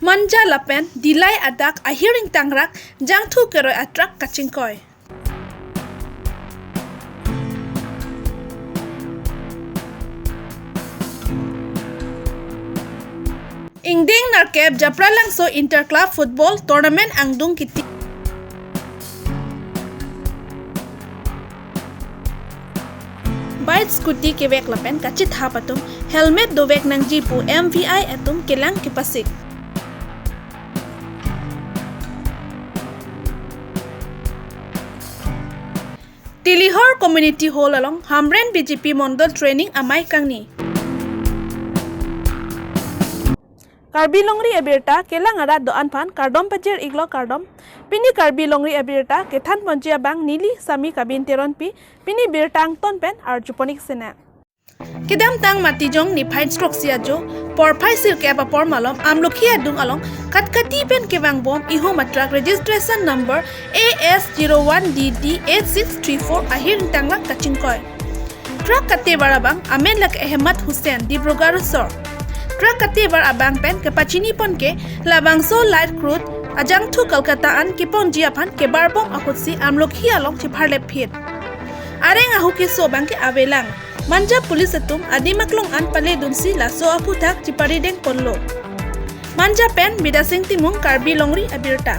Manja lapen dilai adak ahiring tangrak jang thu keroi atrak kachingkoi. Ingding narkep Japralang so interclub football tournament angdung kiti. Bike scooty kewek lapen kachit hapatum helmet dovek nang jipu MVI atum kelang kipasik. Tilihor community hall along Hamren BJP Mondol training amai kangni. Karbi longri abirta kelang ada doan pan kardom pajer iglo kardom pini karbi longri abirta kethan ponjia bang nili sami kabin teron pi pini birtang ton pen ar juponik sena kedam tang matijong ni phain stroke sia jo por phai sil ke pa por malom amlokhia dung along katkati pen kewang bom iho matrak registration number AS01DD8634 ahir tangla kachingkoi truck kate barabang amen lak ahmad hussein dibrugar sor truck kate bar abang pen ke pachini pon ke labangso light crude ajang thu kolkata an ki pon jiaphan ke barbom akutsi amlokhia long chipharle phit areng ahu ke so bang ke abelang Manja pulis atum adimaklong an pale dunsi laso aputak cipari deng ponlo. Manja pen bidasing timung karbi longri abirta.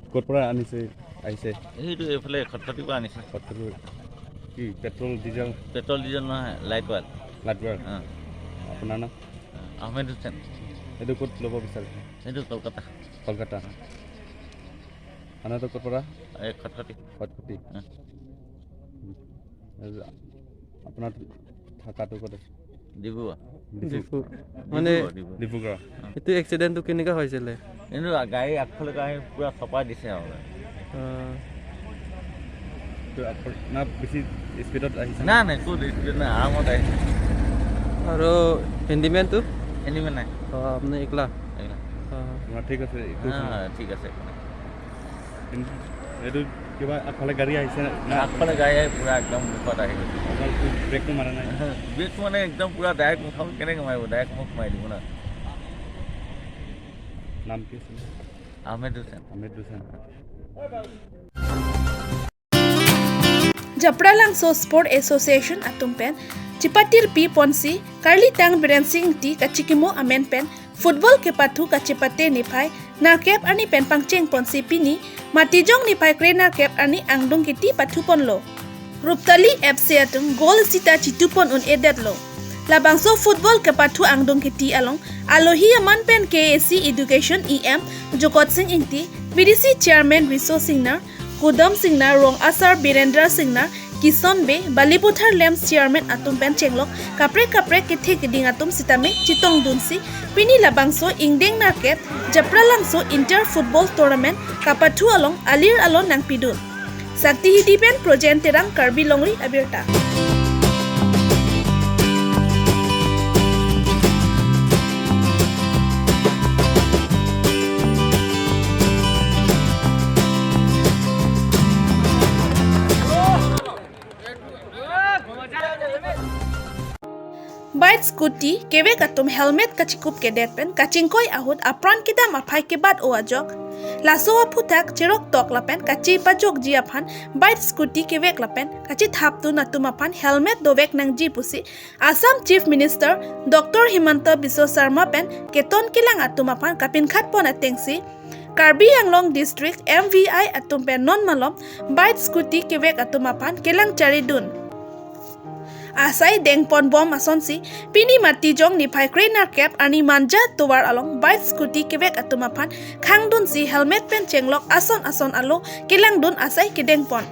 Korpora anise aise এইটো এফালে খটখটিৰ পৰা আনিছে খটখটি কি petrol diesel নহয় light wall আপোনাৰ নাম আহমেদ হুছেইন এইটো ক'ত ল'ব বিচাৰিছে এইটো কলকাতা আনাটো ক'ৰপৰা এই খটখটি আপোনাৰ থাকাটো ক'ত আছে ডিব্ৰুগড় এইটো এক্সিডেণ্টটো কেনেকুৱা হৈছিলে কিন্তু গাড়ী আগফালে গাড়ী পুৰা চপাই দিছে আৰু বেছি স্পীডত আহিছে নাই ক'ত স্পীড নাই আৰামত আহিছে আৰু হেণ্ডিমেনটো হেণ্ডিমেন নাই আপুনি একলা ঠিক আছে ঠিক আছে এইটো কিবা আগফালে গাড়ী আহিছে আগফালে গাড়ী আহি পুৰা একদম মুখত আহি গৈছে ব্ৰেকটো মাৰা নাই ব্ৰেকটো মানে একদম পুৰা ডাইৰেক্ট মুখত কেনেকৈ মাৰিব ডাইৰেক্ট মুখ মাৰি দিব না নাম কি আছিল Ahmed Hussain Japralang so sport association atum pen cipatir pi ponsi karli tang beransing ti kachikimo amen pen football ke pathu kachipate ni phai narkep ani pen pangcheng ponsi pini matijong ni phai kre narkep ani angdung kiti pathu ponlo ruptali fc atum goal sita chitupon un edetlo labangso football ke pathu angdung kiti along alohi aman pen KAC education em jokot singh ingti BDC chairman Riso Singnar Kudam Singnar Rong Asar Birendra Singnar Kison Be Baliputhar Lems chairman atum pen chenglok kapre kethe keding atum sitame chitong dunsi pini labangso ingdeng narket Japralangso inter football tournament kapathu along alir alon nang pidun sakti hidi pen project terang karbi longri abirta Bike scooty kewe katum helmet kachikup kedet pen kachingkoi ahut apran kidam aphai ke bad o ajok laso aputak cherok tok lapen kachi pajok ji aphan bike scooty kewe lapen kachi thaptu natum aphan helmet dovek nang ji pusi Assam Chief Minister Dr. Himanta Biswa Sarma pen keton kilang atum aphan kapin khat pon atengsi Karbi Anglong District MVI atum pen non malom bike scooty kewe atum aphan kelang charidun Asai dengpon bom asonsi pini matijong ni phai trainer cap ani manja tuwar along bike scooty kebek atumaphan khangdun si helmet pen chenglok ason alo kelangdun asai kedengpon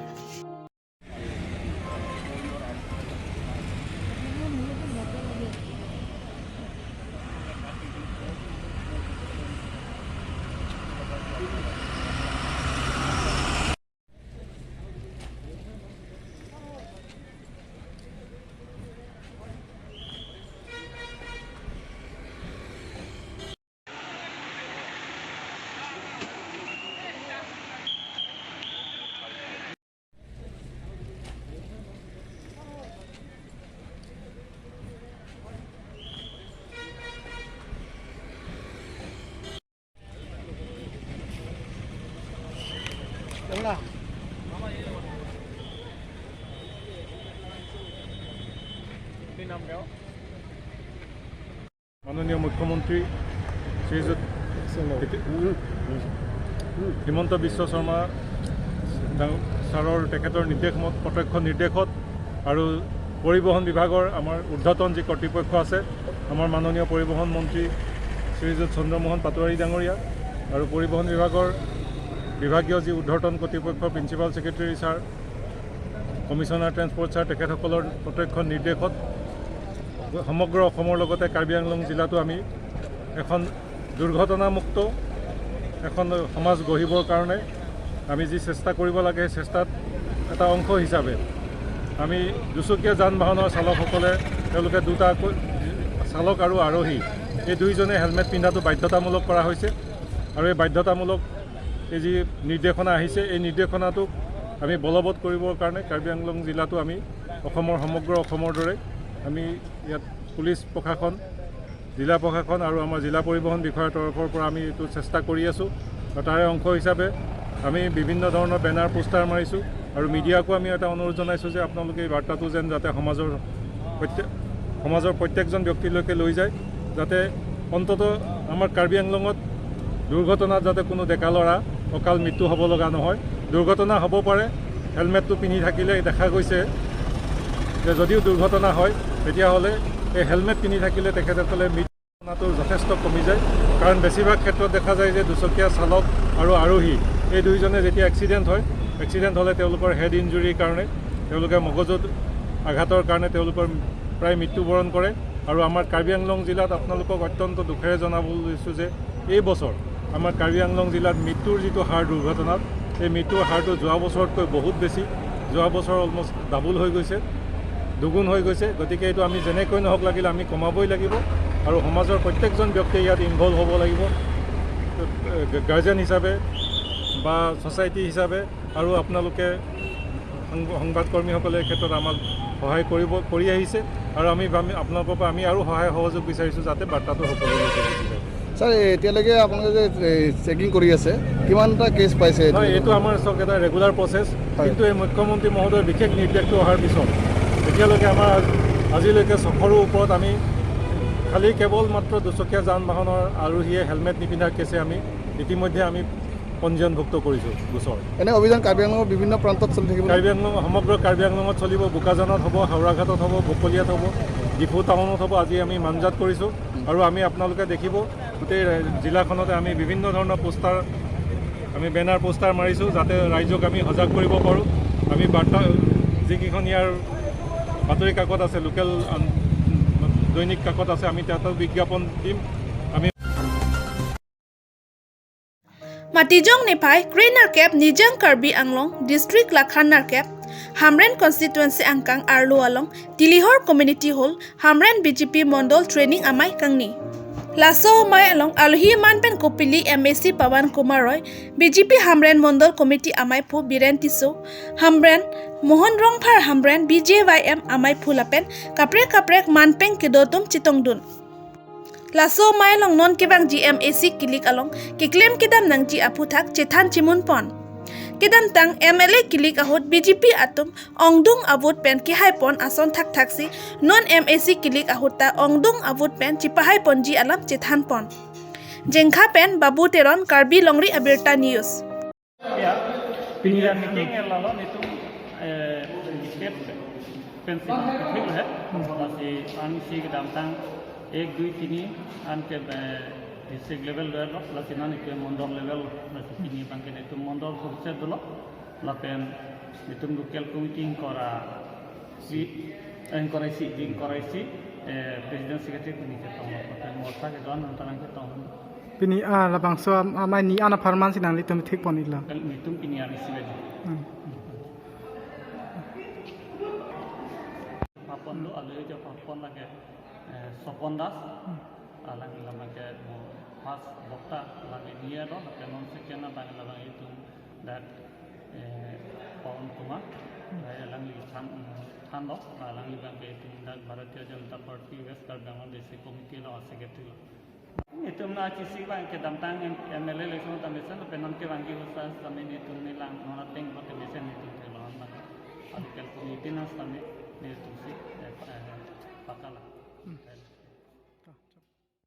মাননীয় মুখ্যমন্ত্ৰী শ্ৰীযুত হিমন্ত বিশ্ব শৰ্মা ছাৰৰ তেখেতৰ প্ৰত্যক্ষ নিৰ্দেশত আৰু পৰিবহণ বিভাগৰ আমাৰ ঊৰ্ধ্বতন যি কৰ্তৃপক্ষ আছে আমাৰ মাননীয় পৰিবহণ মন্ত্ৰী শ্ৰীযুত চন্দ্ৰমোহন পাটোৱাৰী ডাঙৰীয়া আৰু পৰিবহণ বিভাগৰ বিভাগীয় যি ঊৰ্ধ্বতন কৰ্তৃপক্ষ principal secretary sir commissioner transport sir তেখেতসকলৰ প্ৰত্যক্ষ নিৰ্দেশত সমগ্ৰ অসমৰ লগতে কাৰ্বি আংলং জিলাতো আমি এখন দুৰ্ঘটনামুক্ত এখন সমাজ গঢ়িবৰ কাৰণে আমি যি চেষ্টা কৰিব লাগে সেই চেষ্টাত এটা অংশ হিচাপে আমি দুচকীয়া যান বাহনৰ চালকসকলে তেওঁলোকে দুটা চালক আৰু আৰোহী এই দুইজনে হেলমেট পিন্ধাটো বাধ্যতামূলক কৰা হৈছে আৰু এই বাধ্যতামূলক এই যি নিৰ্দেশনা আহিছে এই নিৰ্দেশনাটোক আমি বলবৎ কৰিবৰ কাৰণে কাৰ্বি আংলং জিলাতো আমি সমগ্ৰ অসমৰ দৰে আমি ইয়াত পুলিচ প্ৰশাসন জিলা প্ৰশাসন আৰু আমাৰ জিলা পৰিবহণ বিষয়াৰ তৰফৰ পৰা আমি এইটো চেষ্টা কৰি আছোঁ আৰু তাৰে অংশ হিচাপে আমি বিভিন্ন ধৰণৰ বেনাৰ পোষ্টাৰ মাৰিছোঁ আৰু মিডিয়াকো আমি এটা অনুৰোধ জনাইছোঁ যে আপোনালোকে এই বাৰ্তাটো যেন যাতে সমাজৰ প্ৰত্যেকজন ব্যক্তিলৈকে লৈ যায় যাতে অন্ততঃ আমাৰ কাৰ্বি আংলঙত দুৰ্ঘটনাত যাতে কোনো ডেকা ল'ৰা অকাল মৃত্যু হ'ব লগা নহয় দুৰ্ঘটনা হ'ব পাৰে হেলমেটটো পিন্ধি থাকিলে দেখা গৈছে যে যদিও দুৰ্ঘটনা হয় তেতিয়াহ'লে এই হেলমেট পিন্ধি থাকিলে তেখেতসকলে মৃত্যুটো যথেষ্ট কমি যায় কাৰণ বেছিভাগ ক্ষেত্ৰত দেখা যায় যে দুচকীয়া চালক আৰু আৰোহী এই দুইজনে যেতিয়া এক্সিডেণ্ট হ'লে তেওঁলোকৰ হেড ইঞ্জুৰিৰ কাৰণে তেওঁলোকে মগজুত আঘাতৰ কাৰণে তেওঁলোকৰ প্ৰায় মৃত্যুবৰণ কৰে আৰু আমাৰ কাৰ্বি আংলং জিলাত আপোনালোকক অত্যন্ত দুখেৰে জনাবলৈ লৈছোঁ যে এই বছৰ আমাৰ কাৰ্বি আংলং জিলাত মৃত্যুৰ যিটো হাৰ দুৰ্ঘটনাত এই মৃত্যুৰ হাৰটো যোৱা বছৰতকৈ বহুত বেছি যোৱা বছৰ অলমষ্ট ডাবল হৈ গৈছে দুগুণ হৈ গৈছে গতিকে এইটো আমি যেনেকৈ নহওক লাগিলে আমি কমাবই লাগিব আৰু সমাজৰ প্ৰত্যেকজন ব্যক্তিয়ে ইয়াত ইনভলভ হ'ব লাগিব গাৰ্জেন হিচাপে বা ছ'চাইটি হিচাপে আৰু আপোনালোকে সংবাদকৰ্মীসকলে এই ক্ষেত্ৰত আমাক সহায় কৰি আহিছে আৰু আমি আপোনালোকৰ পৰা আমি আৰু সহায় সহযোগ বিচাৰিছোঁ যাতে বাৰ্তাটো সকলোলৈ পहुঁচি যায় ছাৰ এতিয়ালৈকে আপোনালোকে যে চেকিং কৰি আছে কিমানটা কেছ পাইছে হয় এইটো আমাৰ চক এটা ৰেগুলাৰ প্ৰচেছ কিন্তু এই মুখ্যমন্ত্ৰী মহোদয়ৰ বিশেষ নিৰ্দেশটো অহাৰ পিছত এতিয়ালৈকে আমাৰ আজিলৈকে 600ৰো ওপৰত আমি খালি কেৱল মাত্ৰ দুচকীয়া যান বাহনৰ আৰোহীয়ে হেলমেট নিপিন্ধাৰ কেছে আমি ইতিমধ্যে আমি পঞ্জীয়নভুক্ত কৰিছোঁ গোচৰ এনে অভিযান কাৰ্বি আংলঙৰ বিভিন্ন প্ৰান্তত চলি থাকিব কাৰ্বি আংলং সমগ্ৰ কাৰ্বি আংলঙত চলিব বোকাজানত হ'ব হাওৰাঘাটত হ'ব বকলিয়াত হ'ব ডিফু টাউনত হ'ব আজি আমি মানজাত কৰিছোঁ আৰু আমি আপোনালোকে দেখিব গোটেই জিলাখনতে আমি বিভিন্ন ধৰণৰ পোষ্টাৰ আমি বেনাৰ পোষ্টাৰ মাৰিছোঁ যাতে ৰাইজক আমি সজাগ কৰিব পাৰোঁ আমি বাৰ্তা যিকেইখন ইয়াৰ বাতৰি কাকত আছে লোকেল দৈনিক কাকত আছে আমি তাতো বিজ্ঞাপন দিম আমি Matijong Nepai, Krenar Kep, Nijang Karbi Anglong, District Lakhanar Kep, Hamren Constituency Angkang Arlo Along, Tilihor Community Hall, Hamren BJP Mondol Training Amai Kangni. Laso Mai Along, Alhi Manpen Kopili, MAC Pawan Kumar Roy, BJP Hamren Mondol Committee Amai Pu Biren Tiso, Hamren, Mohon Rongphar Hamren, BJYM Amai Pulapen, Kaprek Manpeng Kidotum Chitongdun. Laso mai long non kibang GMAC kilik along kiklem kidam nang ji aputhak chethan chimun pon kidam tang MLA kilik ahot BJP atum ongdung avut pen ki hai pon ason thak thaksi non MAC kilik ahota ongdung avut pen chipahai pon ji alam chethan pon jengkha pen babu teron Karbi Longri Abirta News pilihan meeting lalu itu state pensi ठीक है masih ansi ke dalam 1 2 3 anke district level level lasinan itu mondol level ini bangkit itu mondol kurse dulu lapen itu local committee kora si encourage president secretary ini kita mau morta ke doan antarang kita Pini labang so amai ni ana farman sinang litum thik ponila. Litum pini ani sibe. Papon lo alu jo papon lage Sopon Das lagi lagi pas bokta lagi dia do lagi non sekian apa lagi itu dat Pawan Kumar lagi than do lagi bangke itu dat Bharatiya Janata Party West Karbangan District Committee lo secretary itu na kisi bang ke damtang MLA election tamisen penon ke bangi usas samin itu nilang nona teng ko tamisen itu telo na adikal committee na samin itu si pakala.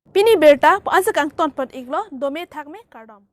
Pini berta po asa kang ton pot iglo dome thak me kardom.